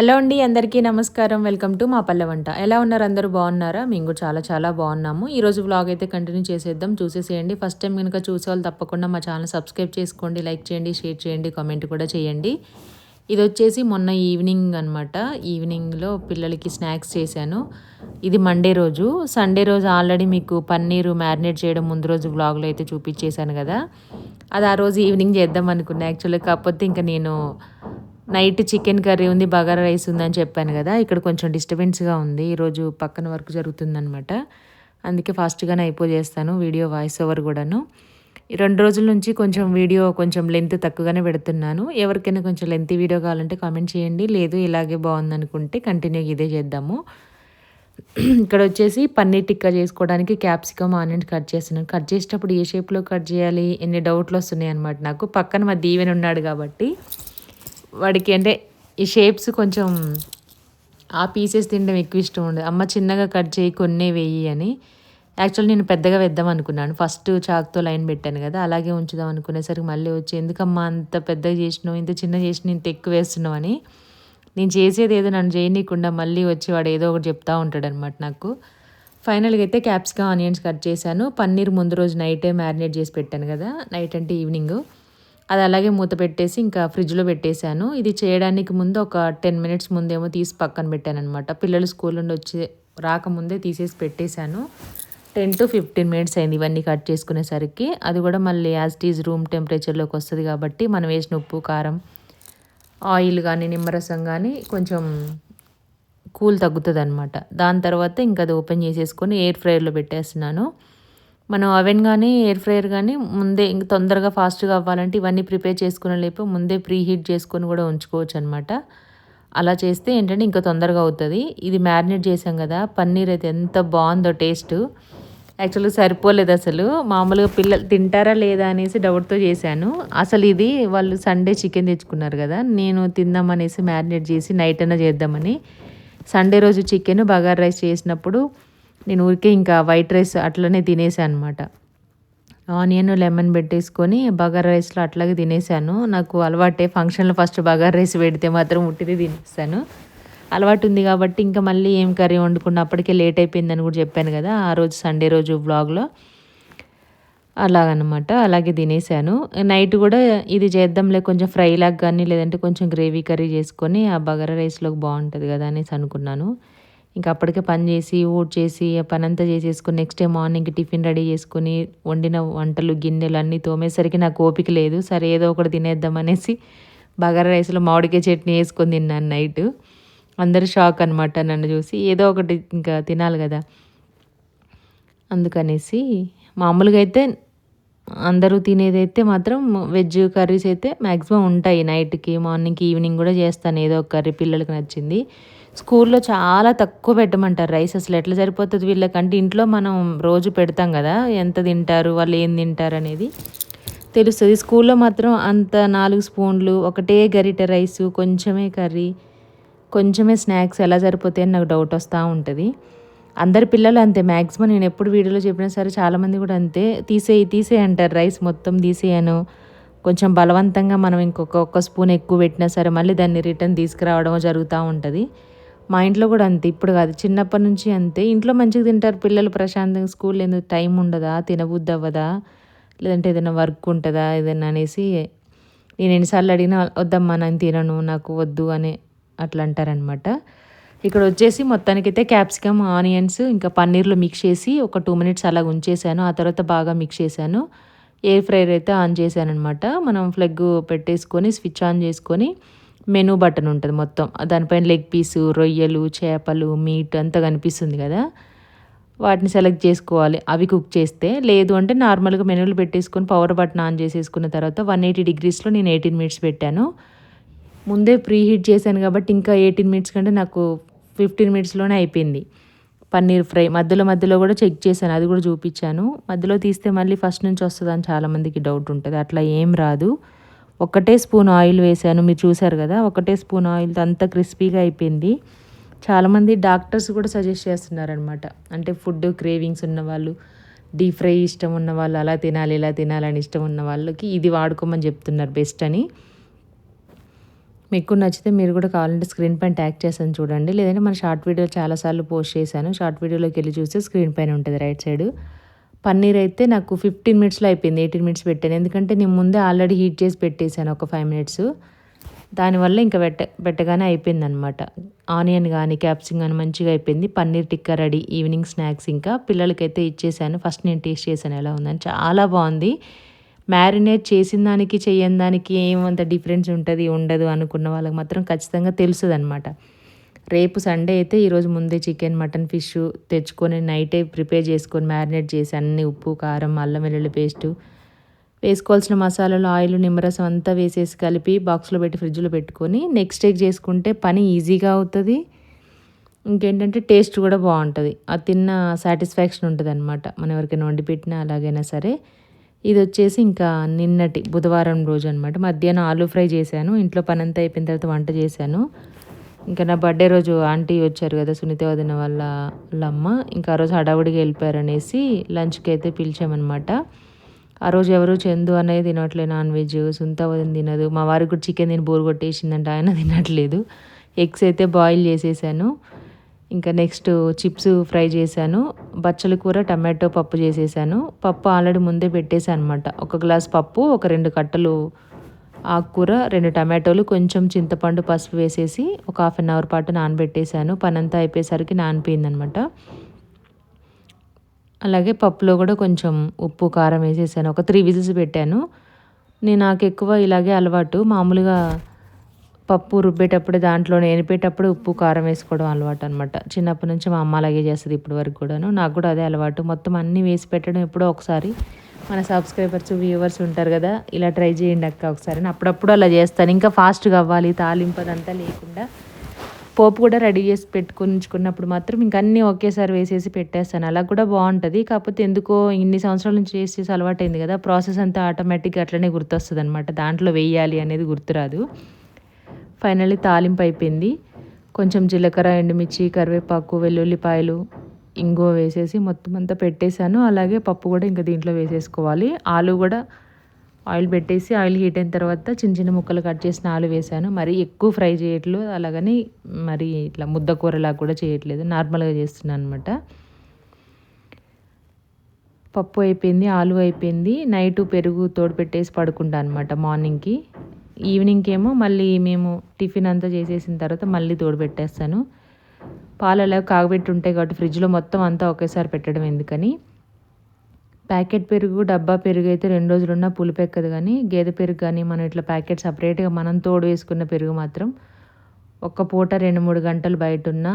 Hello అండి, అందరికీ నమస్కారం. వెల్కమ్ టు మా పల్లె వంట. ఎలా ఉన్నారు? అందరూ బాగున్నారా? మేము కూడా చాలా చాలా బాగున్నాము. ఈరోజు వ్లాగ్ అయితే కంటిన్యూ చేసేద్దాం, చూసేసేయండి. ఫస్ట్ టైం కనుక చూసేవాళ్ళు తప్పకుండా మా ఛానల్ సబ్స్క్రైబ్ చేసుకోండి, లైక్ చేయండి, షేర్ చేయండి, కామెంట్ కూడా చేయండి. ఇది వచ్చేసి మొన్న ఈవినింగ్ అనమాట. ఈవినింగ్లో పిల్లలకి స్నాక్స్ చేశాను. ఇది మండే రోజు. సండే రోజు ఆల్రెడీ మీకు పన్నీరు మ్యారినేట్ చేయడం ముందు రోజు వ్లాగ్లో అయితే చూపించేశాను కదా. అది ఆ రోజు ఈవినింగ్ చేద్దాం అనుకున్నా యాక్చువల్గా. కాకపోతే ఇంకా నేను నైట్ చికెన్ కర్రీ ఉంది, బగారా రైస్ ఉందని చెప్పాను కదా. ఇక్కడ కొంచెం డిస్టర్బెన్స్గా ఉంది, ఈరోజు పక్కన వర్క్ జరుగుతుందనమాట. అందుకే ఫాస్ట్గానే అయిపోజేస్తాను వీడియో, వాయిస్ ఓవర్ కూడాను. ఈ 2 రోజుల నుంచి కొంచెం వీడియో కొంచెం లెంత్ తక్కువగానే పెడుతున్నాను. ఎవరికైనా కొంచెం లెంత్ వీడియో కావాలంటే కామెంట్ చేయండి, లేదు ఇలాగే బాగుందనుకుంటే కంటిన్యూగా ఇదే చేద్దాము. ఇక్కడ వచ్చేసి పన్నీర్ టిక్కా చేసుకోవడానికి క్యాప్సికమ్, ఆనియన్స్ కట్ చేస్తున్నాను. కట్ చేసేటప్పుడు ఏ షేప్లో కట్ చేయాలి ఎన్ని డౌట్లు వస్తున్నాయి అనమాట నాకు. పక్కన మా దీవెన ఉన్నాడు కాబట్టి వాడికి అంటే ఈ షేప్స్ కొంచెం ఆ పీసెస్ తినడం ఎక్కువ ఇష్టం ఉండదు. అమ్మ చిన్నగా కట్ చేయి, కొన్నే వేయి అని. యాక్చువల్ నేను పెద్దగా వేద్దాం అనుకున్నాను. ఫస్ట్ చాక్తో లైన్ పెట్టాను కదా, అలాగే ఉంచుదాం అనుకునేసరికి మళ్ళీ వచ్చి ఎందుకమ్మా అంత పెద్దగా చేసినావు, ఇంత చిన్న చేసిన ఇంత ఎక్కువ వేస్తున్నావు అని. నేను చేసేది ఏదో నన్ను చేయనీయకుండా మళ్ళీ వచ్చి వాడు ఏదో ఒకటి చెప్తూ ఉంటాడనమాట నాకు. ఫైనల్గా అయితే క్యాప్సికమ్, ఆనియన్స్ కట్ చేశాను. పన్నీర్ ముందు రోజు నైటే మ్యారినేట్ చేసి పెట్టాను కదా, నైట్ అంటే ఈవినింగ్. అది అలాగే మూత పెట్టేసి ఇంకా ఫ్రిడ్జ్లో పెట్టేశాను. ఇది చేయడానికి ముందు ఒక 10 మినిట్స్ ముందేమో తీసి పక్కన పెట్టాను అనమాట. పిల్లలు స్కూల్ నుండి వచ్చి రాకముందే తీసేసి పెట్టేశాను. 10 to 15 మినిట్స్ అయింది ఇవన్నీ కట్ చేసుకునేసరికి. అది కూడా మళ్ళీ యాజ్ ఇట్ ఈజ్ రూమ్ టెంపరేచర్లోకి వస్తుంది కాబట్టి మనం వేసిన ఉప్పు, కారం, ఆయిల్ కానీ నిమ్మరసం కానీ కొంచెం కూల్ తగ్గుతుంది అనమాట. దాని తర్వాత ఇంకా అది ఓపెన్ చేసేసుకొని ఎయిర్ ఫ్రైయర్లో పెట్టేస్తున్నాను. మనం అవెన్ కానీ ఎయిర్ ఫ్రైయర్ కానీ ముందే ఇంక తొందరగా ఫాస్ట్గా అవ్వాలంటే ఇవన్నీ ప్రిపేర్ చేసుకునే లేపు ముందే ప్రీ హీట్ చేసుకొని కూడా ఉంచుకోవచ్చు అనమాట. అలా చేస్తే ఏంటంటే ఇంకా తొందరగా అవుతుంది. ఇది మ్యారినేట్ చేసాం కదా, పన్నీర్ అయితే ఎంత బాగుందో టేస్ట్. యాక్చువల్గా సరిపోలేదు అసలు. మామూలుగా పిల్లలు తింటారా లేదా అనేసి డౌట్తో చేశాను. అసలు ఇది వాళ్ళు సండే చికెన్ తెచ్చుకున్నారు కదా, నేను తిందామనేసి మ్యారినేట్ చేసి నైట్ అయినా చేద్దామని. సండే రోజు చికెన్ బగారా రైస్ చేసినప్పుడు నేను ఊరికే ఇంకా వైట్ రైస్ అట్లనే తినేసాను అనమాట. ఆనియన్, లెమన్ పెట్టేసుకొని బగారా రైస్లో అట్లాగే తినేసాను. నాకు అలవాటే, ఫంక్షన్లో ఫస్ట్ బగారా రైస్ పెడితే మాత్రం ఉట్టిది తినేస్తాను. అలవాటు ఉంది కాబట్టి ఇంకా మళ్ళీ ఏం కర్రీ వండుకున్న అప్పటికే లేట్ అయిపోయిందని కూడా చెప్పాను కదా ఆ రోజు సండే రోజు వ్లాగ్లో. అలాగనమాట, అలాగే తినేసాను. నైట్ కూడా ఇది చేద్దాంలే కొంచెం ఫ్రై లాగా కానీ లేదంటే కొంచెం గ్రేవీ కర్రీ చేసుకొని ఆ బగారా రైస్లోకి బాగుంటుంది కదా అనేసి అనుకున్నాను. ఇంకా అప్పటికే పని చేసి ఊడ్చేసి ఆ పని అంతా చేసేసుకొని నెక్స్ట్ డే మార్నింగ్కి టిఫిన్ రెడీ చేసుకొని వండిన వంటలు గిన్నెలు అన్నీ తోమేసరికి నాకు ఓపిక లేదు. సరే ఏదో ఒకటి తినేద్దాం అనేసి బగారా రైస్లో మామిడికాయ చట్నీ వేసుకొని తిన్నాను నైట్. అందరూ షాక్ అనమాట నన్ను చూసి. ఏదో ఒకటి ఇంకా తినాలి కదా అందుకనేసి. మామూలుగా అయితే అందరూ తినేదైతే మాత్రం వెజ్ కర్రీస్ అయితే మ్యాక్సిమం ఉంటాయి నైట్కి, మార్నింగ్కి, ఈవినింగ్ కూడా చేస్తాను ఏదో ఒక కర్రీ పిల్లలకి నచ్చింది. స్కూల్లో చాలా తక్కువ పెట్టమంటారు రైస్. అసలు ఎట్లా సరిపోతుంది వీళ్ళకంటే. ఇంట్లో మనం రోజు పెడతాం కదా, ఎంత తింటారు వాళ్ళు, ఏం తింటారు అనేది తెలుస్తుంది. స్కూల్లో మాత్రం అంత 4 స్పూన్లు, ఒకటే గరిటె రైసు, కొంచెమే కర్రీ, కొంచెమే స్నాక్స్, ఎలా సరిపోతాయని నాకు డౌట్ వస్తూ ఉంటుంది. అందరి పిల్లలు అంతే మ్యాక్సిమం. నేను ఎప్పుడు వీడియోలో చెప్పినా సరే చాలామంది కూడా అంతే, తీసేయి అంటారు, రైస్ మొత్తం తీసేయను. కొంచెం బలవంతంగా మనం ఒక్క స్పూన్ ఎక్కువ పెట్టినా సరే మళ్ళీ దాన్ని రిటర్న్ తీసుకురావడం జరుగుతూ ఉంటుంది. మా ఇంట్లో కూడా అంతే, ఇప్పుడు కాదు చిన్నప్పటి నుంచి అంతే. ఇంట్లో మంచిగా తింటారు పిల్లలు ప్రశాంతంగా, స్కూల్లో ఎందుకు టైం ఉండదా, తినబుద్ధి అవ్వదా, లేదంటే ఏదైనా వర్క్ ఉంటుందా ఏదైనా అనేసి నేను ఎన్నిసార్లు అడిగినా వద్దమ్మా నేను తినను, నాకు వద్దు అని అట్లా అంటారనమాట. ఇక్కడ వచ్చేసి మొత్తానికైతే క్యాప్సికమ్, ఆనియన్స్ ఇంకా పన్నీర్లో మిక్స్ చేసి ఒక 2 మినిట్స్ అలా ఉంచేసాను. ఆ తర్వాత బాగా మిక్స్ చేశాను. ఎయిర్ ఫ్రైయర్ అయితే ఆన్ చేశాను అనమాట. మనం ఫ్లగ్ పెట్టేసుకొని స్విచ్ ఆన్ చేసుకొని మెనూ బటన్ ఉంటుంది మొత్తం, దానిపైన లెగ్ పీసు, రొయ్యలు, చేపలు, మీట్ అంతా కనిపిస్తుంది కదా, వాటిని సెలెక్ట్ చేసుకోవాలి అవి కుక్ చేస్తే. లేదు అంటే నార్మల్గా మెనూలు పెట్టేసుకొని పవర్ బటన్ ఆన్ చేసేసుకున్న తర్వాత 180 డిగ్రీస్లో నేను 18 మినిట్స్ పెట్టాను. ముందే ప్రీ హీట్ చేశాను కాబట్టి ఇంకా 18 మినిట్స్ కంటే నాకు 15 మినిట్స్లోనే అయిపోయింది పన్నీర్ ఫ్రై. మధ్యలో కూడా చెక్ చేశాను, అది కూడా చూపించాను. మధ్యలో తీస్తే మళ్ళీ ఫస్ట్ నుంచి వస్తుందని చాలామందికి డౌట్ ఉంటుంది. అట్లా ఏం రాదు. ఒకటే స్పూన్ ఆయిల్ వేసాను, మీరు చూసారు కదా, ఒకటే స్పూన్ ఆయిల్తో అంత క్రిస్పీగా అయిపోయింది. చాలామంది డాక్టర్స్ కూడా సజెస్ట్ చేస్తున్నారనమాట, అంటే ఫుడ్ క్రేవింగ్స్ ఉన్నవాళ్ళు, డీప్ ఫ్రై ఇష్టం ఉన్న వాళ్ళు, అలా తినాలి ఇలా తినాలని ఇష్టం ఉన్న వాళ్ళకి ఇది వాడుకోమని చెప్తున్నారు బెస్ట్ అని. మీకు నచ్చితే మీరు కూడా కావాలంటే స్క్రీన్ పైన ట్యాగ్ చేస్తాను చూడండి. లేదంటే మన షార్ట్ వీడియో చాలాసార్లు పోస్ట్ చేశాను. షార్ట్ వీడియోలోకి వెళ్ళి చూస్తే స్క్రీన్ పైన ఉంటుంది రైట్ సైడ్. పన్నీర్ అయితే నాకు 15 మినిట్స్లో అయిపోయింది. 18 మినిట్స్ పెట్టాను. ఎందుకంటే నేను ముందే ఆల్రెడీ హీట్ చేసి పెట్టేశాను ఒక 5 మినిట్స్. దానివల్ల ఇంకా పెట్టగానే అయిపోయిందనమాట. ఆనియన్ కానీ క్యాప్సికం కానీ మంచిగా అయిపోయింది. Paneer tikka ready. Evening snacks ఇంకా పిల్లలకైతే ఇచ్చేసాను. ఫస్ట్ నేను టేస్ట్ చేశాను ఎలా ఉందని. చాలా బాగుంది. మ్యారినేట్ చేసిన దానికి చేయని దానికి ఏమంత డిఫరెన్స్ ఉంటుంది ఉండదు అనుకున్న వాళ్ళకి మాత్రం ఖచ్చితంగా తెలుస్తుందనమాట. రేపు సండే అయితే ఈరోజు ముందే చికెన్ మటన్ ఫిష్ తెచ్చుకొని నైటే ప్రిపేర్ చేసుకొని మ్యారినేట్ చేసి అన్ని ఉప్పు కారం అల్లం వెల్లుల్లి పేస్టు వేసుకోవాల్సిన మసాలాలు ఆయిల్ నిమ్మరసం అంతా వేసేసి కలిపి బాక్స్లో పెట్టి ఫ్రిడ్జ్లో పెట్టుకొని నెక్స్ట్ డే చేసుకుంటే పని ఈజీగా అవుతుంది. ఇంకేంటంటే టేస్ట్ కూడా బాగుంటుంది. అది తిన్న సాటిస్ఫాక్షన్ ఉంటుంది అనమాట. మనం ఎవరికైనా వండి పెట్టినా అలాగైనా సరే. ఇది వచ్చేసి ఇంకా నిన్నటి బుధవారం రోజు అనమాట. మధ్యాహ్నం ఆలూ ఫ్రై చేశాను. ఇంట్లో పని అంతా అయిపోయిన తర్వాత వంట చేశాను. ఇంకా నా బర్త్డే రోజు ఆంటీ వచ్చారు కదా సునీత వదిన వాళ్ళ అమ్మ. ఇంకా ఆ రోజు హడావుడిగా వెళ్ళిపోయారనేసి లంచ్కి అయితే పిలిచామన్నమాట. ఆ రోజు ఎవరు చందు అనేది తినట్లేదు నాన్ వెజ్. సునీత వదిన తినదు. మా వారికి కూడా చికెన్ తిని బోర్ కొట్టేసిందంట, ఆయన తినట్లేదు. ఎగ్స్ అయితే బాయిల్ చేసేసాను. ఇంకా నెక్స్ట్ చిప్స్ ఫ్రై చేశాను. బచ్చల కూర టమాటో పప్పు చేసేసాను. పప్పు ఆల్రెడీ ముందే పెట్టేసాను అనమాట. ఒక గ్లాస్ పప్పు, ఒక 2 కట్టలు ఆకుకూర, 2 టమాటోలు, కొంచెం చింతపండు పసుపు వేసేసి ఒక 1/2 అవర్ పాటు నానబెట్టేశాను. పనంతా అయిపోయేసరికి నానిపోయిందనమాట. అలాగే పప్పులో కూడా కొంచెం ఉప్పు కారం వేసేసాను. ఒక 3 విజిల్స్ పెట్టాను. నాకు ఎక్కువ ఇలాగే అలవాటు. మామూలుగా పప్పు రుబ్బేటప్పుడు దాంట్లో ఎనిపేటప్పుడు ఉప్పు కారం వేసుకోవడం అలవాటు అనమాట. చిన్నప్పటి నుంచి మా అమ్మ అలాగే చేస్తుంది ఇప్పటి వరకు కూడాను. నాకు కూడా అదే అలవాటు. మొత్తం అన్నీ వేసి పెట్టడం ఎప్పుడో ఒకసారి. మన సబ్స్క్రైబర్స్ వ్యూవర్స్ ఉంటారు కదా, ఇలా ట్రై చేయండి అక్క ఒకసారి. అప్పుడప్పుడు అలా చేస్తాను. ఇంకా ఫాస్ట్గా అవ్వాలి, తాలింపు అదంతా లేకుండా పోపు కూడా రెడీ చేసి పెట్టుకుని ఉంచుకున్నప్పుడు మాత్రం ఇంక అన్నీ ఒకేసారి వేసేసి పెట్టేస్తాను. అలా కూడా బాగుంటుంది. కాకపోతే ఎందుకో ఇన్ని సంవత్సరాల నుంచి చేసి అలవాటైంది కదా, ప్రాసెస్ అంతా ఆటోమేటిక్గా అట్లనే గుర్తొస్తుంది అనమాట. దాంట్లో వేయాలి అనేది గుర్తురాదు. ఫైనల్లీ తాలింపు అయిపోయింది. కొంచెం జీలకర్ర, ఎండుమిర్చి, కరివేపాకు, వెల్లుల్లిపాయలు, ఇంగువ వేసేసి మొత్తం అంతా పెట్టేశాను. అలాగే పప్పు కూడా ఇంకా దీంట్లో వేసేసుకోవాలి. ఆలు కూడా ఆయిల్ పెట్టేసి ఆయిల్ హీట్ అయిన తర్వాత చిన్న చిన్న ముక్కలు కట్ చేసిన ఆలు వేసాను. మరీ ఎక్కువ ఫ్రై చేయట్లేదు, అలాగని మరి ఇట్లా ముద్ద కూరలాగా కూడా చేయట్లేదు, నార్మల్గా చేస్తున్నాను అనమాట. పప్పు అయిపోయింది, ఆలు అయిపోయింది. నైటు పెరుగు తోడు పెట్టేసి పడుకుంటాను అనమాట మార్నింగ్కి. ఈవినింగ్కి ఏమో మళ్ళీ మేము టిఫిన్ అంతా చేసేసిన తర్వాత మళ్ళీ తోడు పెట్టేస్తాను. పాలు అలా కాగబెట్టి ఉంటాయి కాబట్టి ఫ్రిడ్జ్లో మొత్తం అంతా ఒకేసారి పెట్టడం ఎందుకని. ప్యాకెట్ పెరుగు, డబ్బా పెరుగు అయితే 2 రోజులున్నా పులుపు ఎక్కదు. కానీ గేదె పెరుగు కానీ మనం ఇట్లా ప్యాకెట్ సపరేట్గా మనం తోడు వేసుకున్న పెరుగు మాత్రం ఒక్క పూట 2-3 గంటలు బయట ఉన్నా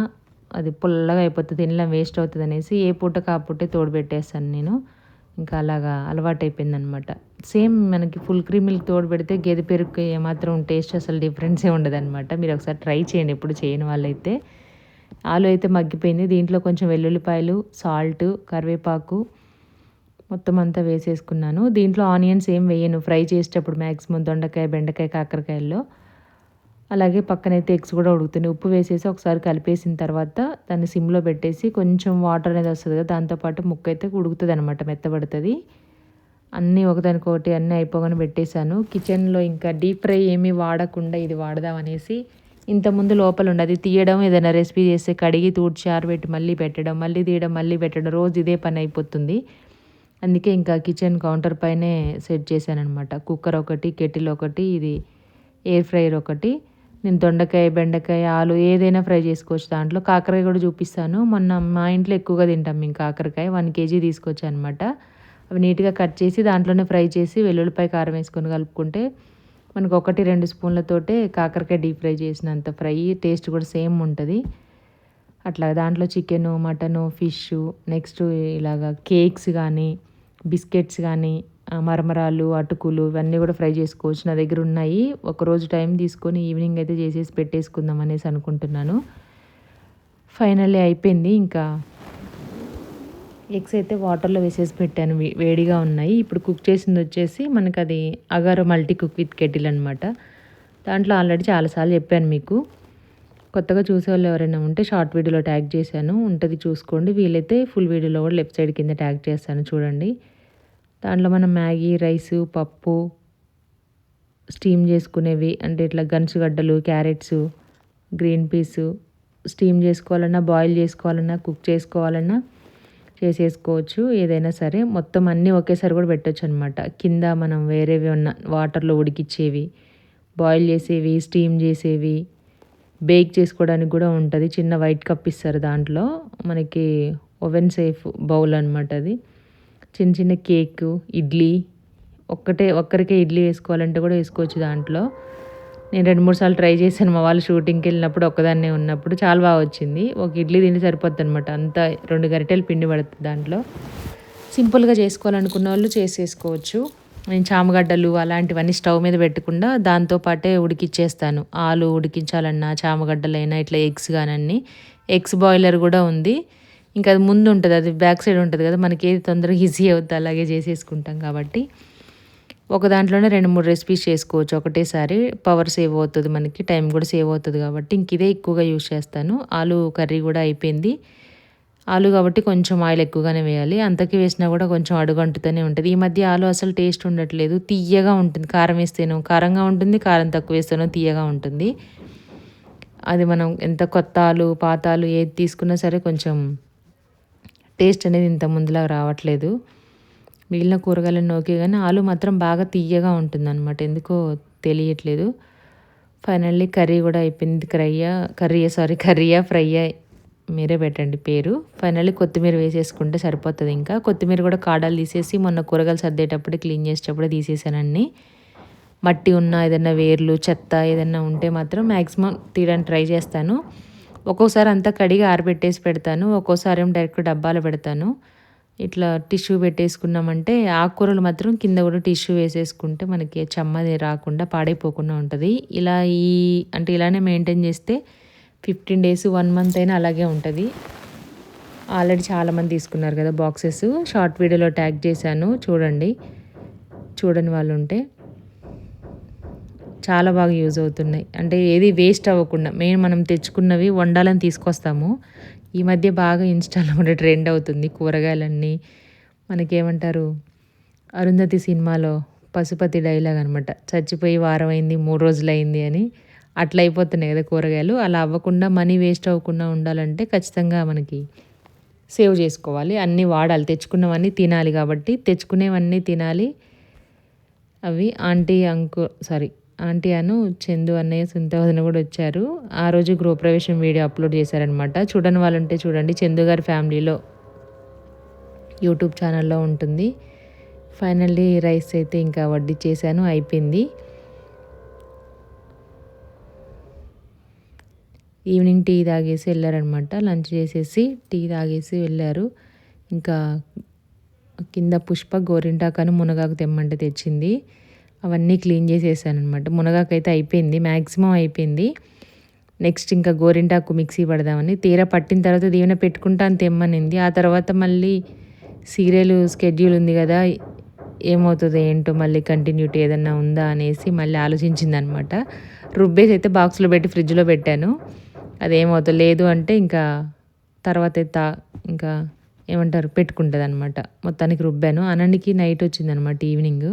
అది పుల్లగా అయిపోతుంది, తినడం వేస్ట్ అవుతుంది అనేసి ఏ పూటకు ఆ పూటే తోడు పెట్టేస్తాను నేను. ఇంకా అలాగా అలవాటు అయిపోయిందనమాట. సేమ్ మనకి ఫుల్ క్రీమ్ మిల్క్ తోడు పెడితే గేదె పెరుగుకి ఏమాత్రం టేస్ట్ అసలు డిఫరెన్సే ఉండదన్నమాట. మీరు ఒకసారి ట్రై చేయండి ఎప్పుడు చేయని వాళ్ళైతే. ఆలు అయితే మగ్గిపోయింది. దీంట్లో కొంచెం వెల్లుల్లిపాయలు, సాల్ట్, కరివేపాకు మొత్తం అంతా వేసేసుకున్నాను. దీంట్లో ఆనియన్స్ ఏం వేయను ఫ్రై చేసేటప్పుడు మ్యాక్సిమం దొండకాయ, బెండకాయ, కాకరకాయల్లో. అలాగే పక్కనైతే ఎగ్స్ కూడా ఉడుకుతున్నాయి. ఉప్పు వేసేసి ఒకసారి కలిపేసిన తర్వాత దాన్ని సిమ్లో పెట్టేసి కొంచెం వాటర్ అనేది వస్తుంది కదా, దాంతోపాటు ముక్క అయితే ఉడుకుతుంది అనమాట, మెత్తబడుతుంది. అన్నీ ఒకదానికొకటి అన్నీ అయిపోగానే పెట్టేశాను. కిచెన్లో ఇంకా డీప్ ఫ్రై ఏమీ వాడకుండా ఇది వాడదాం అనేసి ఇంతకుముందు లోపల ఉండదు. అది తీయడం, ఏదైనా రెసిపీ చేస్తే కడిగి తూడ్చి ఆరబెట్టి మళ్ళీ పెట్టడం, మళ్ళీ తీయడం, మళ్ళీ పెట్టడం, రోజు ఇదే పని అయిపోతుంది. అందుకే ఇంకా కిచెన్ కౌంటర్ పైనే సెట్ చేశాను అనమాట. కుక్కర్ ఒకటి, కెటిల్ ఒకటి, ఇది ఎయిర్ ఫ్రైయర్ ఒకటి. నేను దొండకాయ, బెండకాయ, ఆలు ఏదైనా ఫ్రై చేసుకోవచ్చు. దాంట్లో కాకరకాయ కూడా చూపిస్తాను. మొన్న మా ఇంట్లో ఎక్కువగా తింటాం మేము కాకరకాయ. 1 కేజీ తీసుకొచ్చాను అనమాట. అవి నీట్గా కట్ చేసి దాంట్లోనే ఫ్రై చేసి వెల్లుల్లిపాయ కారం వేసుకొని కలుపుకుంటే మనకు 1-2 స్పూన్లతోటే కాకరకాయ డీప్ ఫ్రై చేసినంత ఫ్రై, టేస్ట్ కూడా సేమ్ ఉంటుంది. అట్లా దాంట్లో చికెను, మటను, ఫిష్, నెక్స్ట్ ఇలాగా కేక్స్ కానీ, బిస్కెట్స్ కానీ, మరమరాలు, అటుకులు ఇవన్నీ కూడా ఫ్రై చేసుకోవచ్చు. నా దగ్గర ఉన్నాయి. ఒకరోజు టైం తీసుకొని ఈవినింగ్ అయితే చేసేసి పెట్టేసుకుందాం అనేసి అనుకుంటున్నాను. ఫైనల్లీ అయిపోయింది. ఇంకా ఎగ్స్ అయితే వాటర్లో వేసేసి పెట్టాను, వేడిగా ఉన్నాయి. ఇప్పుడు కుక్ చేసింది వచ్చేసి మనకు అది Agaro multi cook with kettle అనమాట. దాంట్లో ఆల్రెడీ చాలాసార్లు చెప్పాను మీకు. కొత్తగా చూసేవాళ్ళు ఎవరైనా ఉంటే షార్ట్ వీడియోలో ట్యాగ్ చేశాను, ఉంటుంది చూసుకోండి. వీలైతే ఫుల్ వీడియోలో కూడా లెఫ్ట్ సైడ్ కింద ట్యాగ్ చేస్తాను చూడండి. దాంట్లో మనం మ్యాగీ, రైసు, పప్పు, స్టీమ్ చేసుకునేవి అంటే ఇట్లా గన్సుగడ్డలు, క్యారెట్స్, గ్రీన్ పీసు స్టీమ్ చేసుకోవాలన్నా, బాయిల్ చేసుకోవాలన్నా, కుక్ చేసుకోవాలన్నా చేసేసుకోవచ్చు. ఏదైనా సరే మొత్తం అన్నీ ఒకేసారి కూడా పెట్టొచ్చు అనమాట. కింద మనం వేరేవి ఉన్న వాటర్లో ఉడికిచ్చేవి, బాయిల్ చేసేవి, స్టీమ్ చేసేవి, బేక్ చేసుకోవడానికి కూడా ఉంటుంది. చిన్న వైట్ కప్ ఇస్తారు, దాంట్లో మనకి ఓవెన్ సేఫ్ బౌల్ అనమాట అది. చిన్న చిన్న కేకు, ఇడ్లీ, ఒక్కరికే ఇడ్లీ వేసుకోవాలంటే కూడా వేసుకోవచ్చు దాంట్లో. నేను 2-3 సార్లు ట్రై చేశాను. మా వాళ్ళు షూటింగ్కి వెళ్ళినప్పుడు ఒక్కదాన్నే ఉన్నప్పుడు చాలా బాగా వచ్చింది. ఒక ఇడ్లీ తింటే సరిపోద్ది అనమాట. అంతా 2 గరిటెలు పిండి పడుతుంది దాంట్లో. సింపుల్గా చేసుకోవాలనుకున్న వాళ్ళు చేసేసుకోవచ్చు. నేను చామగడ్డలు అలాంటివన్నీ స్టవ్ మీద పెట్టకుండా దాంతో పాటే ఉడికిచ్చేస్తాను. ఆలు ఉడికించాలన్నా, చామగడ్డలైనా, ఇట్లా ఎగ్స్ కానన్నీ. ఎగ్స్ బాయిలర్ కూడా ఉంది. ఇంకా అది ముందు ఉంటుంది, అది బ్యాక్ సైడ్ ఉంటుంది కదా, మనకి ఏది తొందరగా ఈజీ అవుతుంది అలాగే చేసేసుకుంటాం కాబట్టి ఒక దాంట్లోనే 2-3 రెసిపీస్ చేసుకోవచ్చు ఒకటేసారి. పవర్ సేవ్ అవుతుంది మనకి, టైం కూడా సేవ్ అవుతుంది కాబట్టి ఇంక ఇదే ఎక్కువగా యూజ్ చేస్తాను. ఆలు కర్రీ కూడా అయిపోయింది. ఆలు కాబట్టి కొంచెం ఆయిల్ ఎక్కువగానే వేయాలి. అంతకి వేసినా కూడా కొంచెం అడుగంటుతూనే ఉంటుంది. ఈ మధ్య ఆలు అసలు టేస్ట్ ఉండట్లేదు, తీయగా ఉంటుంది. కారం వేస్తేనో కారంగా ఉంటుంది, కారం తక్కువ వేస్తేనో తీయగా ఉంటుంది. అది మనం ఎంత కొత్త ఆలు, పాత ఆలు ఏది తీసుకున్నా సరే కొంచెం టేస్ట్ అనేది ఇంత ముందులా రావట్లేదు. మిగిలిన కూరగాయలన్నీ ఓకే, కానీ ఆలు మాత్రం బాగా తీయగా ఉంటుందన్నమాట, ఎందుకో తెలియట్లేదు. ఫైనల్లీ కర్రీ కూడా అయిపోయింది. కర్రీయా ఫ్రైయా మీరే పెట్టండి పేరు. ఫైనల్లీ కొత్తిమీర వేసేసుకుంటే సరిపోతుంది. ఇంకా కొత్తిమీర కూడా కాడలు తీసేసి మొన్న కూరగాయలు సర్దేటప్పుడు క్లీన్ చేసేటప్పుడు తీసేసాను అన్నీ. మట్టి ఉన్న ఏదైనా వేర్లు, చెత్త ఏదైనా ఉంటే మాత్రం మ్యాక్సిమం తీయడానికి ట్రై చేస్తాను. ఒక్కోసారి అంతా కడిగి ఆరబెట్టేసి పెడతాను, ఒక్కోసారి ఏమో డైరెక్ట్ డబ్బాలో పెడతాను. ఇట్లా టిష్యూ పెట్టేసుకున్నామంటే ఆకుకూరలు మాత్రం కింద కూడా టిష్యూ వేసేసుకుంటే మనకి చెమ్మది రాకుండా పాడైపోకుండా ఉంటుంది. ఇలానే మెయింటైన్ చేస్తే 15 days 1 month అయినా అలాగే ఉంటుంది. ఆల్రెడీ చాలామంది తీసుకున్నారు కదా బాక్సెస్, షార్ట్ వీడియోలో ట్యాగ్ చేశాను, చూడని వాళ్ళు ఉంటే. చాలా బాగా యూజ్ అవుతున్నాయి, అంటే ఏది వేస్ట్ అవ్వకుండా. మనం తెచ్చుకున్నవి వండాలని తీసుకొస్తాము. ఈ మధ్య బాగా ఇన్స్టాలో కూడా ట్రెండ్ అవుతుంది కూరగాయలన్నీ. మనకేమంటారు, అరుంధతి సినిమాలో పశుపతి డైలాగ్ అనమాట, చచ్చిపోయి వారం అయింది 3 రోజులైంది అని. అట్లా అయిపోతున్నాయి కదా కూరగాయలు. అలా అవ్వకుండా, మనీ వేస్ట్ అవ్వకుండా ఉండాలంటే ఖచ్చితంగా మనకి సేవ్ చేసుకోవాలి, అన్నీ వాడాలి. తెచ్చుకున్నవన్నీ తినాలి కాబట్టి తెచ్చుకునేవన్నీ తినాలి. అవి ఆంటీ అను చందు అన్నయ్య, సుంత వదిన కూడా వచ్చారు. ఆ రోజు గృహప్రవేశం వీడియో అప్లోడ్ చేశారనమాట. చూడని వాళ్ళు ఉంటే చూడండి, చందు గారి ఫ్యామిలీలో యూట్యూబ్ ఛానల్లో ఉంటుంది. ఫైనల్లీ రైస్ అయితే ఇంకా వడ్డిచ్చేసాను, అయిపోయింది. ఈవినింగ్ టీ తాగేసి వెళ్ళారనమాట. లంచ్ చేసేసి టీ తాగేసి వెళ్ళారు. ఇంకా కింద పుష్ప గోరింటాకను మునగాకు తెమ్మంటే తెచ్చింది. అవన్నీ క్లీన్ చేసేసాను అనమాట. మునగాకు అయితే అయిపోయింది, మ్యాక్సిమం అయిపోయింది. నెక్స్ట్ ఇంకా గోరింటాకు మిక్సీ పడదామని, తీరా పట్టిన తర్వాత దీవెన పెట్టుకుంటాను తెమ్మనింది. ఆ తర్వాత మళ్ళీ సీరియల్ స్కెడ్యూల్ ఉంది కదా, ఏమవుతుందో ఏంటో, మళ్ళీ కంటిన్యూటీ ఏదన్నా ఉందా అనేసి మళ్ళీ ఆలోచించింది అనమాట. రుబ్బేసి అయితే బాక్స్లో పెట్టి ఫ్రిడ్జ్లో పెట్టాను. అదేమవుతుంది, లేదు అంటే ఇంకా తర్వాత ఇంకా ఏమంటారు పెట్టుకుంటుంది అనమాట. మొత్తానికి రుబ్బాను. అనండికి నైట్ వచ్చిందనమాట, ఈవినింగ్.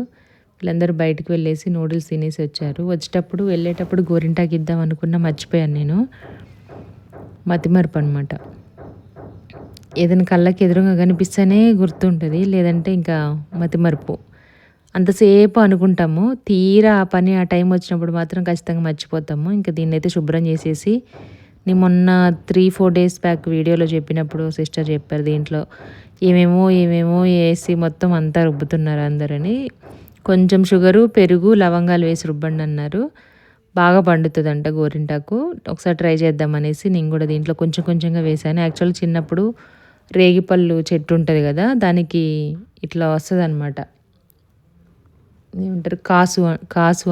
వీళ్ళందరూ బయటకు వెళ్ళేసి నూడిల్స్ తినేసి వచ్చారు. వెళ్ళేటప్పుడు గోరింటాకి ఇద్దాం అనుకున్నా, మర్చిపోయాను నేను. మతిమరుపు అనమాట. ఏదైనా కళ్ళకి ఎదురుగా కనిపిస్తేనే గుర్తుంటుంది, లేదంటే ఇంకా మతిమరుపు. అంతసేపు అనుకుంటాము, తీరా ఆ టైం వచ్చినప్పుడు మాత్రం ఖచ్చితంగా మర్చిపోతాము. ఇంకా దీన్ని అయితే శుభ్రం చేసేసి, నేను మొన్న 3-4 days బ్యాక్ వీడియోలో చెప్పినప్పుడు సిస్టర్ చెప్పారు, దీంట్లో ఏమేమో వేసి మొత్తం అంతా రుబ్బుతున్నారు అందరని. కొంచెం షుగరు, పెరుగు, లవంగాలు వేసి రుబ్బండి అన్నారు. బాగా పండుతుందంట గోరింటాకు. ఒకసారి ట్రై చేద్దాం అనేసి నేను కూడా దీంట్లో కొంచెంగా వేసాను. యాక్చువల్లీ చిన్నప్పుడు రేగిపళ్ళు చెట్టు ఉంటుంది కదా, దానికి ఇట్లా వస్తుంది అనమాట, ఏమంటారు, కాసు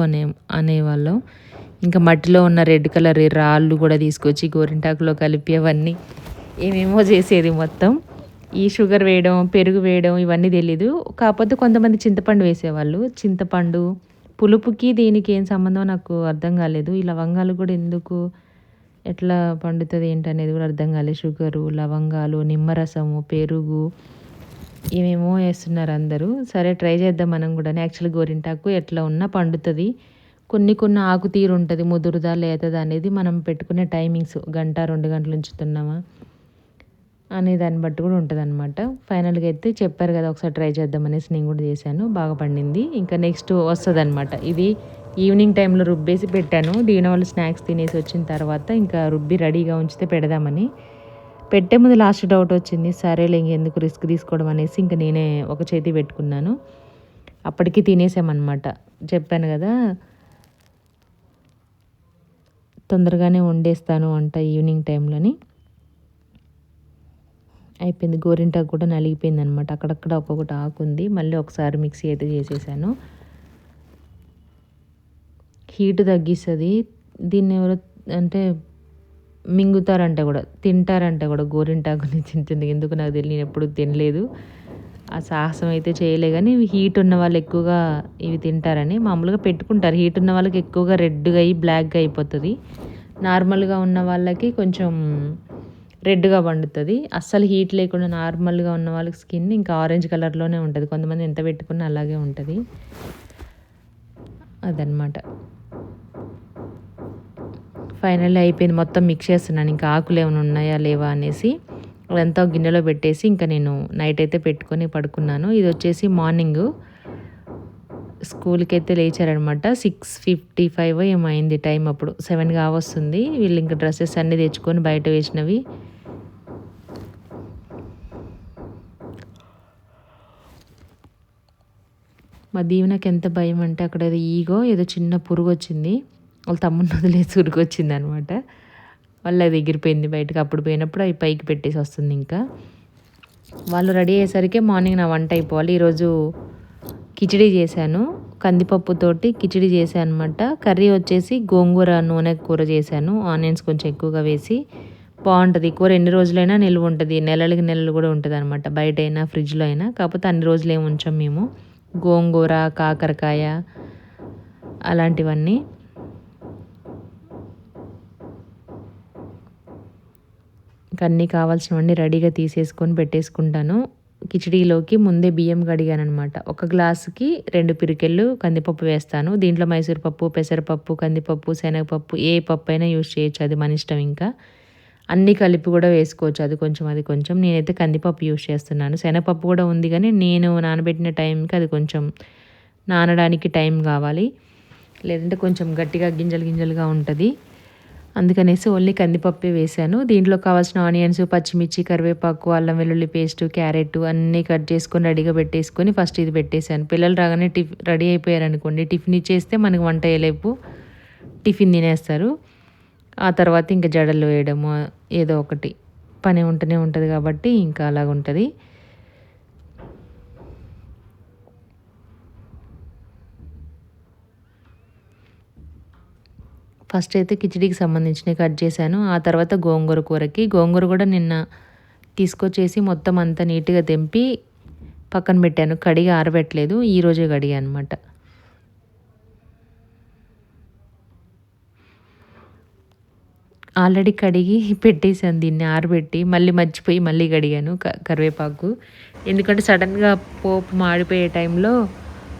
అనేవాళ్ళం. ఇంకా మట్టిలో ఉన్న రెడ్ కలర్ రాళ్ళు కూడా తీసుకొచ్చి గోరింటాకులో కలిపి అవన్నీ ఏమేమో చేసేది మొత్తం. ఈ షుగర్ వేయడం, పెరుగు వేయడం ఇవన్నీ తెలీదు. కాకపోతే కొంతమంది చింతపండు వేసేవాళ్ళు. చింతపండు పులుపుకి దీనికి ఏం సంబంధం నాకు అర్థం కాలేదు. ఈ లవంగాలు కూడా ఎందుకు, ఎట్లా పండుతుంది ఏంటనేది కూడా అర్థం కాలేదు. షుగరు, లవంగాలు, నిమ్మరసము, పెరుగు ఏమేమో వేస్తున్నారు అందరూ. సరే ట్రై చేద్దాం మనం కూడా. యాక్చువల్లీ గోరింటాకు ఎట్లా ఉన్నా పండుతుంది, కొన్ని కొన్ని ఆకు తీరు ఉంటుంది, ముదురుదా లేతదా అనేది మనం పెట్టుకునే టైమింగ్స్, గంట 2 గంటలు ఉంచుతున్నామా అనే దాన్ని బట్టి కూడా ఉంటుందన్నమాట. ఫైనల్గా అయితే చెప్పారు కదా ఒకసారి ట్రై చేద్దామనేసి నేను కూడా చేశాను, బాగా పండింది. ఇంకా నెక్స్ట్ వస్తుందన్నమాట. ఇది ఈవినింగ్ టైంలో రుబ్బేసి పెట్టాను. దీని వాళ్ళు స్నాక్స్ తినేసి వచ్చిన తర్వాత ఇంకా రుబ్బి రెడీగా ఉంచితే పెడదామని. పెట్టే ముందు లాస్ట్ డౌట్ వచ్చింది, సరేలే ఇంకెందుకు రిస్క్ తీసుకోవడం అనేసి ఇంకా నేనే ఒక చేతి పెట్టుకున్నాను. అప్పటికి తినేసామన్నమాట. చెప్పాను కదా తొందరగానే వండేస్తాను వంట ఈవినింగ్ టైంలోని. అయిపోయింది. గోరింటాకు కూడా నలిగిపోయింది అనమాట. అక్కడక్కడ ఒక్కొక్కటి ఆకుంది. మళ్ళీ ఒకసారి మిక్సీ అయితే చేసేసాను. హీట్ తగ్గిస్తుంది. దీన్ని ఎవరో అంటే మింగుతారంట కూడా, తింటారంట కూడా గోరింటాకుని తింటుంది. ఎందుకు నాకు తెలియదు, నేను ఎప్పుడు తినలేదు. ఆ సాహసం అయితే చేయలే. కానీ ఇవి హీట్ ఉన్న వాళ్ళు ఎక్కువగా ఇవి తింటారని మామూలుగా పెట్టుకుంటారు. హీట్ ఉన్న వాళ్ళకి ఎక్కువగా రెడ్గా అయ్యి బ్లాక్గా అయిపోతుంది. నార్మల్గా ఉన్న వాళ్ళకి కొంచెం రెడ్గా పండుతుంది. అస్సలు హీట్ లేకుండా నార్మల్గా ఉన్న వాళ్ళకి స్కిన్ ఇంకా ఆరెంజ్ కలర్లోనే ఉంటుంది. కొంతమంది ఎంత పెట్టుకున్నా అలాగే ఉంటుంది. అదనమాట. ఫైనల్లీ అయిపోయింది. మొత్తం మిక్స్ చేస్తున్నాను. ఇంకా ఆకులు ఏమైనా ఉన్నాయా లేవా అనేసి అదంతా గిన్నెలో పెట్టేసి ఇంకా నేను నైట్ అయితే పెట్టుకొని పడుకున్నాను. ఇది వచ్చేసి మార్నింగ్ స్కూల్కి అయితే లేచారనమాట. 6:55 ఏమో అయింది టైం. అప్పుడు 7 కావస్తుంది. వీళ్ళు ఇంకా డ్రెస్సెస్ అన్నీ తెచ్చుకొని బయట వేసినవి మా దీవెనకి ఎంత భయం అంటే అక్కడ ఏదో చిన్న పురుగు వచ్చింది. వాళ్ళ తమ్ముడిని వదిలేసి ఉరికొచ్చింది అనమాట. వాళ్ళు అది ఎగిరిపోయింది బయటకు. అప్పుడు పోయినప్పుడు అవి పైకి పెట్టేసి వస్తుంది. ఇంకా వాళ్ళు రెడీ అయ్యేసరికి మార్నింగ్ నా వంట అయిపోవాలి. ఈరోజు కిచిడి చేశాను, కందిపప్పుతోటి కిచిడి చేశాను అనమాట. కర్రీ వచ్చేసి గోంగూర నూనె కూర చేశాను, ఆనియన్స్ కొంచెం ఎక్కువగా వేసి. బాగుంటుంది కూర. ఎన్ని రోజులైనా నిల్వ ఉంటుంది, నెలలకి నెలలు కూడా ఉంటుంది అనమాట. బయట అయినా ఫ్రిడ్జ్లో అయినా. కాకపోతే అన్ని రోజులు ఏమి ఉంచాం మేము. గోంగూర, కాకరకాయ అలాంటివన్నీ. ఇంకా అన్నీ కావాల్సినవన్నీ రెడీగా తీసేసుకొని పెట్టేసుకుంటాను. కిచిడీలోకి ముందే బియ్యం కడిగాను అనమాట. ఒక గ్లాసుకి 2 పిరికెళ్ళు కందిపప్పు వేస్తాను. దీంట్లో మైసూరుపప్పు, పెసరపప్పు, కందిపప్పు, శనగపప్పు ఏ పప్పు అయినా యూజ్ చేయొచ్చు, అది మన ఇష్టం. ఇంకా అన్నీ కలిపి కూడా వేసుకోవచ్చు, అది కొంచెం అది కొంచెం. నేనైతే కందిపప్పు యూజ్ చేస్తున్నాను. శనగపప్పు కూడా ఉంది కానీ నేను నానబెట్టిన టైంకి అది కొంచెం నానడానికి టైం కావాలి, లేదంటే కొంచెం గట్టిగా గింజలు గింజలుగా ఉంటుంది. అందుకనేసి ఓన్లీ కందిపప్పే వేసాను. దీంట్లో కావాల్సిన ఆనియన్స్, పచ్చిమిర్చి, కరివేపాకు, అల్లం వెల్లుల్లి పేస్టు, క్యారెట్ అన్నీ కట్ చేసుకొని రెడీగా పెట్టేసుకొని ఫస్ట్ ఇది పెట్టేశాను. పిల్లలు రాగానే రెడీ అయిపోయారనుకోండి, టిఫిన్ ఇచ్చేస్తే మనకి వంట అయ్యేలేపు టిఫిన్ తినేస్తారు. ఆ తర్వాత ఇంకా జడలు వేయడము ఏదో ఒకటి పని ఉంటూనే ఉంటుంది కాబట్టి ఇంకా అలాగుంటుంది. ఫస్ట్ అయితే కిచిడీకి సంబంధించినవి కట్ చేశాను. ఆ తర్వాత గోంగూర కూరకి. గోంగూర కూడా నిన్న తీసుకొచ్చేసి మొత్తం అంతా నీట్గా తెంపి పక్కన పెట్టాను. కడిగి ఆరబెట్టలేదు, ఈరోజే కడిగా అనమాట. ఆల్రెడీ కడిగి పెట్టేశాను దీన్ని ఆరబెట్టి. మళ్ళీ మర్చిపోయి మళ్ళీ కడిగాను కరివేపాకు. ఎందుకంటే సడన్గా పోపు మాడిపోయే టైంలో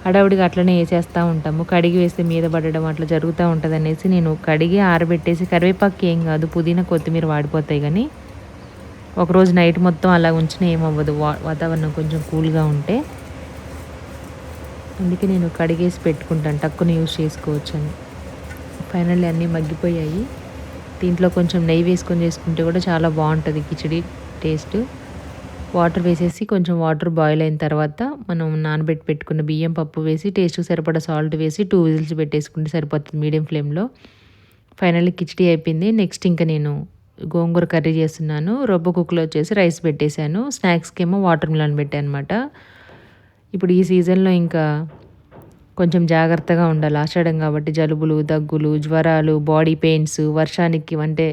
హడావుడిగా అట్లనే వేసేస్తూ ఉంటాము. కడిగి వేస్తే మీద పడడం అట్లా జరుగుతూ ఉంటుంది అనేసి నేను కడిగి ఆరబెట్టేసి, కరివేపాకు ఏం కాదు, పుదీనా కొత్తిమీర వాడిపోతాయి. కానీ ఒకరోజు నైట్ మొత్తం అలా ఉంచినా ఏమవ్వదు, వాతావరణం కొంచెం కూల్గా ఉంటే. అందుకే నేను కడిగేసి పెట్టుకుంటాను, టక్కున యూజ్ చేసుకోవచ్చు అని. ఫైనల్లీ అన్నీ మగ్గిపోయాయి. దీంట్లో కొంచెం నెయ్యి వేసుకొని చేసుకుంటే కూడా చాలా బాగుంటుంది కిచిడి టేస్ట్. వాటర్ వేసేసి కొంచెం వాటర్ బాయిల్ అయిన తర్వాత మనం నానబెట్టి పెట్టుకున్న బియ్యం పప్పు వేసి టేస్ట్కి సరిపడా సాల్ట్ వేసి 2 విజిల్స్ పెట్టేసుకుంటే సరిపోతుంది మీడియం ఫ్లేమ్లో. ఫైనల్లీ కిచిడి అయిపోయింది. నెక్స్ట్ ఇంకా నేను గోంగూర కర్రీ చేస్తున్నాను. రొబ్బ కుక్కలో వచ్చేసి రైస్ పెట్టేశాను. స్నాక్స్కి ఏమో వాటర్ మిలన్ పెట్టాను అనమాట. ఇప్పుడు ఈ సీజన్లో ఇంకా కొంచెం జాగ్రత్తగా ఉండాలి. ఆషాఢం కాబట్టి జలుబులు, దగ్గులు, జ్వరాలు, బాడీ పెయిన్స్, వర్షానికి అంటే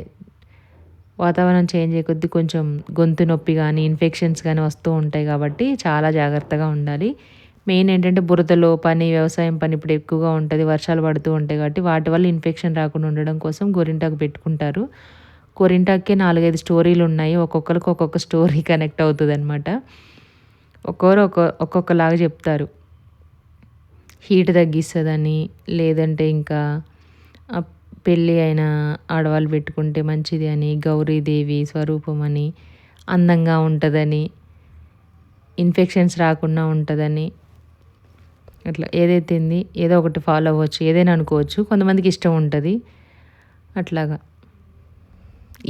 వాతావరణం చేంజ్ అయ్యే కొద్దీ కొంచెం గొంతు నొప్పి కానీ ఇన్ఫెక్షన్స్ కానీ వస్తూ ఉంటాయి కాబట్టి చాలా జాగ్రత్తగా ఉండాలి. మెయిన్ ఏంటంటే బురదలో పని, వ్యవసాయం పని ఇప్పుడు ఎక్కువగా ఉంటుంది, వర్షాలు పడుతూ ఉంటాయి కాబట్టి వాటి వల్ల ఇన్ఫెక్షన్ రాకుండా ఉండడం కోసం గోరింటాకు పెట్టుకుంటారు. గోరింటాకే 4-5 స్టోరీలు ఉన్నాయి. ఒక్కొక్కరికి ఒక్కొక్క స్టోరీ కనెక్ట్ అవుతుంది అనమాట. ఒక్కొక్కలాగా చెప్తారు. హీట్ తగ్గిస్తుందని, లేదంటే ఇంకా పెళ్ళి అయిన ఆడవాళ్ళు పెట్టుకుంటే మంచిది అని, గౌరీదేవి స్వరూపం అని, అందంగా ఉంటుందని, ఇన్ఫెక్షన్స్ రాకుండా ఉంటుందని, అట్లా ఏదైతే ఏదో ఒకటి ఫాలో అవ్వచ్చు, ఏదైనా అనుకోవచ్చు. కొంతమందికి ఇష్టం ఉంటుంది అట్లాగా.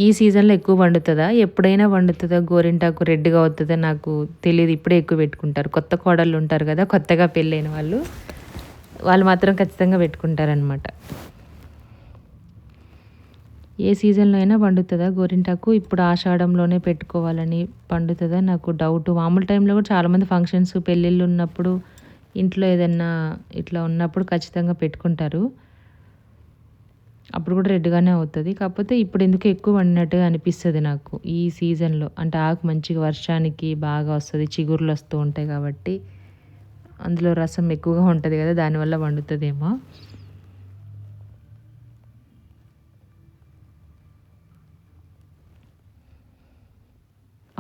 ఈ సీజన్లో ఎక్కువ పండుతుందా, ఎప్పుడైనా పండుతుందా గోరింటాకు రెడ్గా అవుతుందా నాకు తెలియదు. ఇప్పుడే ఎక్కువ పెట్టుకుంటారు కొత్త కోడళ్ళు ఉంటారు కదా, కొత్తగా పెళ్ళైన వాళ్ళు మాత్రం ఖచ్చితంగా పెట్టుకుంటారనమాట. ఏ సీజన్లో అయినా పండుతుందా గోరింటాకు? ఇప్పుడు ఆషాఢంలోనే పెట్టుకోవాలని పండుతుందా నాకు డౌట్. మామూలు టైంలో కూడా చాలామంది ఫంక్షన్స్ పెళ్ళిళ్ళు ఉన్నప్పుడు ఇంట్లో ఏదన్నా ఇట్లా ఉన్నప్పుడు ఖచ్చితంగా పెట్టుకుంటారు. అప్పుడు కూడా రెడ్గానే అవుతుంది. కాకపోతే ఇప్పుడు ఎందుకు ఎక్కువ వండినట్టుగా అనిపిస్తుంది నాకు ఈ సీజన్లో. అంటే ఆకు మంచిగా వర్షానికి బాగా వస్తుంది, చిగుర్లు వస్తూ ఉంటాయి కాబట్టి అందులో రసం ఎక్కువగా ఉంటుంది కదా, దానివల్ల వండుతుందేమో.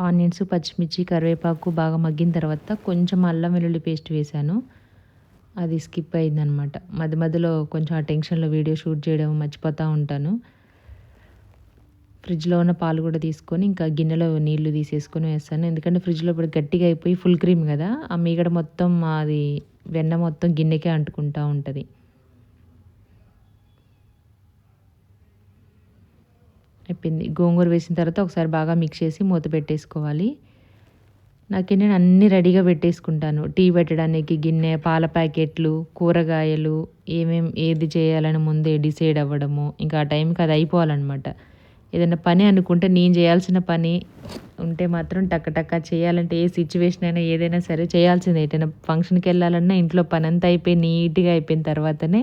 ఆనియన్స్, పచ్చిమిర్చి, కరివేపాకు బాగా మగ్గిన తర్వాత కొంచెం అల్లం వెల్లుల్లి పేస్ట్ వేశాను. అది స్కిప్ అయిందనమాట. మధ్య మధ్యలో కొంచెం ఆ టెన్షన్లో వీడియో షూట్ చేయడం మర్చిపోతూ ఉంటాను. ఫ్రిడ్జ్లో ఉన్న పాలు కూడా తీసుకొని ఇంకా గిన్నెలో నీళ్లు తీసేసుకొని వేస్తాను. ఎందుకంటే ఫ్రిడ్జ్లో ఇప్పుడు గట్టిగా అయిపోయి ఫుల్ క్రీమ్ కదా, ఆ మీగడ మొత్తం అది వెన్న మొత్తం గిన్నెకే అంటుకుంటూ ఉంటుంది. అయిపోయింది. గోంగూర వేసిన తర్వాత ఒకసారి బాగా మిక్స్ చేసి మూత పెట్టేసుకోవాలి. నాకేంటంటే అన్నీ రెడీగా పెట్టేసుకుంటాను. టీ పెట్టడానికి గిన్నె, పాల ప్యాకెట్లు, కూరగాయలు, ఏది చేయాలని ముందే డిసైడ్ అవ్వడము. ఇంకా ఆ టైంకి అది అయిపోవాలన్నమాట. ఏదైనా పని అనుకుంటే నేను చేయాల్సిన పని ఉంటే మాత్రం టక్క టక్క చేయాలంటే ఏ సిచ్యువేషన్ అయినా ఏదైనా సరే చేయాల్సిందే. ఎటైనా ఫంక్షన్కి వెళ్ళాలన్నా ఇంట్లో పని అంతా అయిపోయి నీట్గా అయిపోయిన తర్వాతనే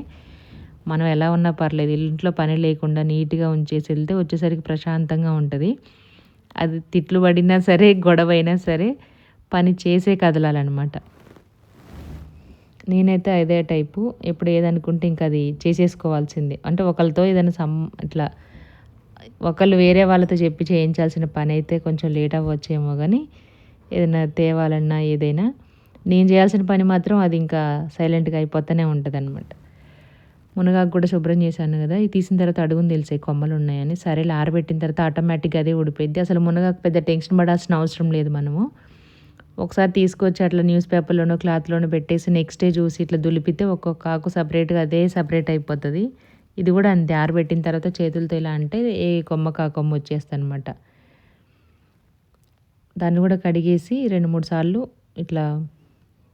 మనం ఎలా ఉన్నా పర్లేదు ఇంట్లో పని లేకుండా నీట్గా ఉంచేసి వెళ్తే వచ్చేసరికి ప్రశాంతంగా ఉంటుంది. అది తిట్లు పడినా సరే, గొడవ అయినా సరే పని చేసే కదలాలన్నమాట. నేనైతే అదే టైపు. ఎప్పుడు ఏదనుకుంటే ఇంక అది చేసేసుకోవాల్సిందే. అంటే ఒకళ్ళతో ఏదైనా ఇట్లా ఒకళ్ళు వేరే వాళ్ళతో చెప్పి చేయించాల్సిన పని అయితే కొంచెం లేట్ అవ్వచ్చేమో కానీ, ఏదైనా తేవాలన్నా ఏదైనా నేను చేయాల్సిన పని మాత్రం అది ఇంకా సైలెంట్గా అయిపోతూనే ఉంటుందన్నమాట. మునగాకు కూడా శుభ్రం చేశాను కదా, ఇది తీసిన తర్వాత అడుగుని తెలిసాయి కొమ్మలు ఉన్నాయని. సరేలే ఆరబెట్టిన తర్వాత ఆటోమేటిక్గా అదే ఉడిపోయింది. అసలు మునగాకు పెద్ద టెన్షన్ పడాల్సిన అవసరం లేదు. మనము ఒకసారి తీసుకొచ్చి అట్లా న్యూస్ పేపర్లోనో క్లాత్లోనో పెట్టేసి నెక్స్ట్ డే చూసి ఇట్లా దులిపితే ఒక్కొక్క ఆకు సపరేట్గా అదే సపరేట్ అయిపోతుంది. ఇది కూడా అంతే, ఆరబెట్టిన తర్వాత చేతులతో ఇలా అంటే ఏ కొమ్మకు ఆ కొమ్మ వచ్చేస్తుంది అనమాట. దాన్ని కూడా కడిగేసి 2-3 సార్లు ఇట్లా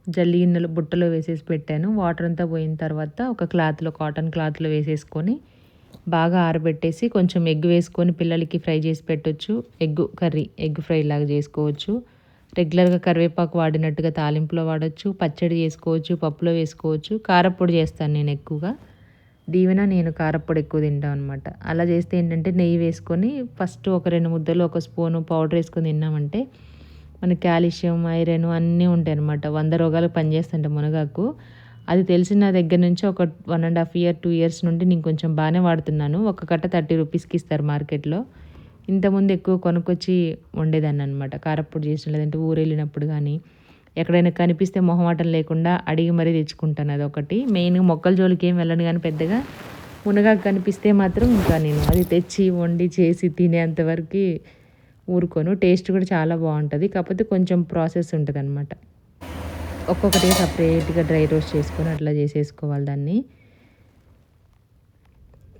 జల్లి గిన్నెలు బుట్టలో వేసేసి పెట్టాను. వాటర్ అంతా పోయిన తర్వాత ఒక క్లాత్లో, కాటన్ క్లాత్లో వేసేసుకొని బాగా ఆరబెట్టేసి కొంచెం ఎగ్ వేసుకొని పిల్లలకి ఫ్రై చేసి పెట్టొచ్చు. ఎగ్ ఫ్రై లాగా చేసుకోవచ్చు. రెగ్యులర్గా కరివేపాకు వాడినట్టుగా తాలింపులో వాడచ్చు, పచ్చడి చేసుకోవచ్చు, పప్పులో వేసుకోవచ్చు. కారప్పొడి చేస్తాను నేను ఎక్కువగా. నేను కారప్పొడి ఎక్కువ తింటాం అనమాట. అలా చేస్తే ఏంటంటే నెయ్యి వేసుకొని ఫస్ట్ ఒక 2 ముద్దలు ఒక స్పూను పౌడర్ వేసుకొని తిన్నామంటే మనకి కాల్షియం, ఐరన్ అన్నీ ఉంటాయి అనమాట. 100 రోగాలకు పనిచేస్తుంటే మునగాకు. అది తెలిసిన దగ్గర నుంచి ఒక 1.5 ఇయర్ 2 ఇయర్స్ నుండి నేను కొంచెం బాగానే వాడుతున్నాను. ఒక కట్ట 30 రూపీస్కి ఇస్తారు మార్కెట్లో. ఇంతకుముందు ఎక్కువ కొనుక్కొచ్చి వండేదాన్ని అనమాట. కారప్పొడి చేసిన లేదంటే ఊరు వెళ్ళినప్పుడు కానీ ఎక్కడైనా కనిపిస్తే మొహమాటం లేకుండా అడిగి మరీ తెచ్చుకుంటాను. అదొకటి మెయిన్గా. మొక్కల జోలికి ఏం వెళ్ళను కానీ పెద్దగా మునగాకు కనిపిస్తే మాత్రం ఇంకా నేను అది తెచ్చి వండి చేసి తినేంతవరకు ఊరుకోను. టేస్ట్ కూడా చాలా బాగుంటుంది. కాకపోతే కొంచెం ప్రాసెస్ ఉంటుంది అనమాట. ఒక్కొక్కటిగా సపరేట్గా డ్రై రోస్ట్ చేసుకొని అట్లా చేసేసుకోవాలి దాన్ని.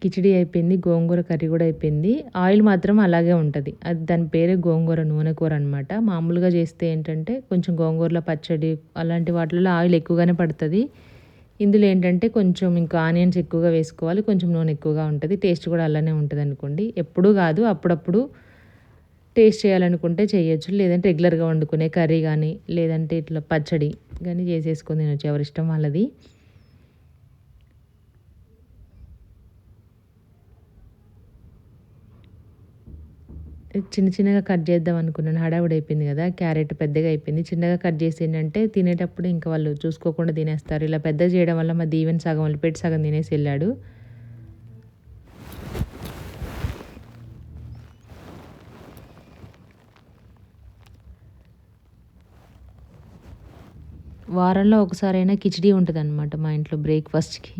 కిచిడి అయిపోయింది, గోంగూర కర్రీ కూడా అయిపోయింది. ఆయిల్ మాత్రం అలాగే ఉంటుంది. అది దాని పేరే గోంగూర నూనె కూర అనమాట. మామూలుగా చేస్తే ఏంటంటే కొంచెం గోంగూరలో పచ్చడి అలాంటి వాటిల్లో ఆయిల్ ఎక్కువగానే పడుతుంది. ఇందులో ఏంటంటే కొంచెం ఇంకా ఆనియన్స్ ఎక్కువగా వేసుకోవాలి, కొంచెం నూనె ఎక్కువగా ఉంటుంది. టేస్ట్ కూడా అలానే ఉంటుంది అనుకోండి. ఎప్పుడూ కాదు, అప్పుడప్పుడు టేస్ట్ చేయాలనుకుంటే చేయొచ్చు. లేదంటే రెగ్యులర్గా వండుకునే కర్రీ కానీ లేదంటే ఇట్లా పచ్చడి కానీ చేసేసుకొని తినొచ్చు, ఎవరిష్టం వాళ్ళది. చిన్న చిన్నగా కట్ చేద్దాం అనుకున్నాను. హడావుడి అయిపోయింది కదా, క్యారెట్ పెద్దగా అయిపోయింది. చిన్నగా కట్ చేసి ఏంటంటే తినేటప్పుడు ఇంకా వాళ్ళు చూసుకోకుండా తినేస్తారు. ఇలా పెద్దగా చేయడం వల్ల మా దీవెన సగం వదిలిపెట్టి సగం తినేసి వెళ్ళాడు. వారంలో ఒకసారైనా కిచిడీ ఉంటుందన్నమాట మా ఇంట్లో బ్రేక్ఫాస్ట్కి.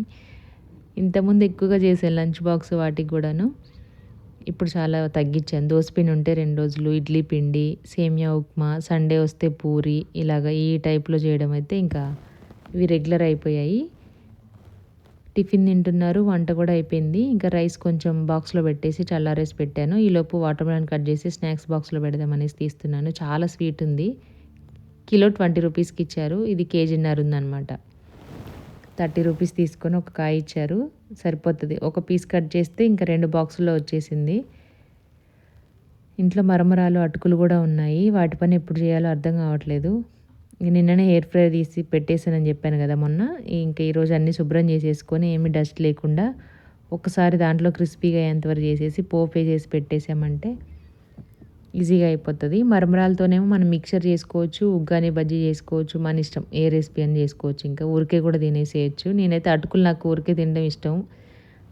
ఇంతకుముందు ఎక్కువగా చేశాను లంచ్ బాక్స్ వాటికి కూడాను. ఇప్పుడు చాలా తగ్గించాను. దోసపిండి ఉంటే 2 రోజులు, ఇడ్లీ పిండి, సేమియా ఉప్మా, సండే వస్తే పూరి ఇలాగ ఈ టైప్‌లో చేయడం అయితే ఇంకా ఇవి రెగ్యులర్ అయిపోయాయి. టిఫిన్ తింటున్నారు. వంట కూడా అయిపోయింది. ఇంకా రైస్ కొంచెం బాక్స్‌లో పెట్టేసి చల్లారేసి పెట్టాను. ఈలోపు వాటర్ మెలన్ కట్ చేసి స్నాక్స్ బాక్స్‌లో పెడదామనేసి తీస్తున్నాను. చాలా స్వీట్ ఉంది. కిలో 20 రూపీస్‌కి ఇచ్చారు. ఇది కేజీన్నర ఉందనమాట. 30 రూపీస్ తీసుకొని ఒక కాయ ఇచ్చారు. సరిపోతది. ఒక పీస్ కట్ చేస్తే ఇంకా 2 బాక్సుల్లో వచ్చేసింది. ఇంట్లో మరమరాలు, అటుకులు కూడా ఉన్నాయి. వాటి పని ఎప్పుడు చేయాలో అర్థం కావట్లేదు. నిన్ననే ఎయిర్ ఫ్రైయర్ తీసి పెట్టేసానని చెప్పాను కదా మొన్న. ఇంకా ఈరోజు అన్నీ శుభ్రం చేసేసుకొని ఏమి డస్ట్ లేకుండా ఒక్కసారి దాంట్లో క్రిస్పీగా అయ్యేంతవరకు చేసేసి పోపేసేసి పెట్టేసామంటే ఈజీగా అయిపోతుంది. మరమరాలతోనేమో మనం మిక్చర్ చేసుకోవచ్చు, ఉగ్గాని బజ్జీ చేసుకోవచ్చు, మన ఇష్టం ఏ రెసిపీ అని చేసుకోవచ్చు. ఇంకా ఊరికే కూడా తినేసేయచ్చు. నేనైతే అటుకులు నాకు ఊరికే తినడం ఇష్టం.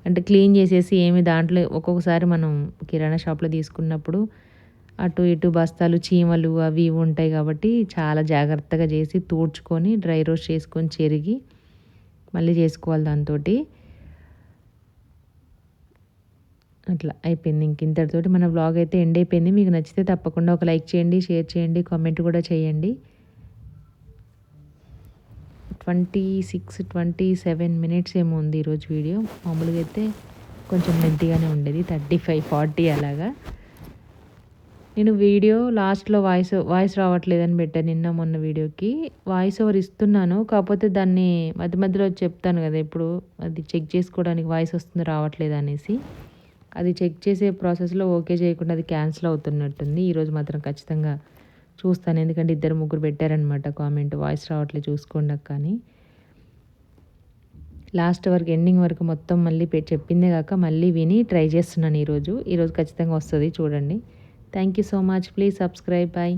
అంటే క్లీన్ చేసేసి ఏమి దాంట్లో ఒక్కొక్కసారి మనం కిరాణా షాప్లో తీసుకున్నప్పుడు అటు ఇటు బస్తాలు చీమలు అవి ఇవి ఉంటాయి కాబట్టి చాలా జాగ్రత్తగా చేసి తూడ్చుకొని డ్రై రోస్ట్ చేసుకొని చెరిగి మళ్ళీ చేసుకోవాలి దాంతోటి. అట్లా అయిపోయింది. ఇంక ఇంతటితోటి మన వ్లాగ్ అయితే ఎండ్ అయిపోయింది. మీకు నచ్చితే తప్పకుండా ఒక లైక్ చేయండి, షేర్ చేయండి, కామెంట్ కూడా చేయండి. 26, 27 మినిట్స్ ఏమో ఉంది ఈరోజు వీడియో. మామూలుగా అయితే కొంచెం లెంతీగానే ఉండేది 35, 40 అలాగా. నేను వీడియో లాస్ట్‌లో వాయిస్ రావట్లేదని పెట్టాను నిన్న మొన్న వీడియోకి. వాయిస్ ఓవర్ ఇస్తున్నాను. కాకపోతే దాన్ని మధ్య మధ్యలో చెప్తాను కదా! ఇప్పుడు అది చెక్ చేసుకోవడానికి వాయిస్ వస్తుందో రావట్లేదా అనేసి. అది చెక్ చేసే ప్రాసెస్‌లో ఓకే చేయకుండా అది క్యాన్సిల్ అవుతున్నట్టుంది. ఈరోజు మాత్రం ఖచ్చితంగా చూస్తాను. ఎందుకంటే ఇద్దరు ముగ్గురు పెట్టారనమాట కామెంట్ వాయిస్ రావట్లేదు చూసుకోండి అక్క అని. లాస్ట్ వరకు ఎండింగ్ వరకు మొత్తం మళ్ళీ చెప్పిందే కాక మళ్ళీ విని ట్రై చేస్తున్నాను ఈరోజు. ఈరోజు ఖచ్చితంగా వస్తుంది చూడండి. Thank you so much. Please subscribe. Bye.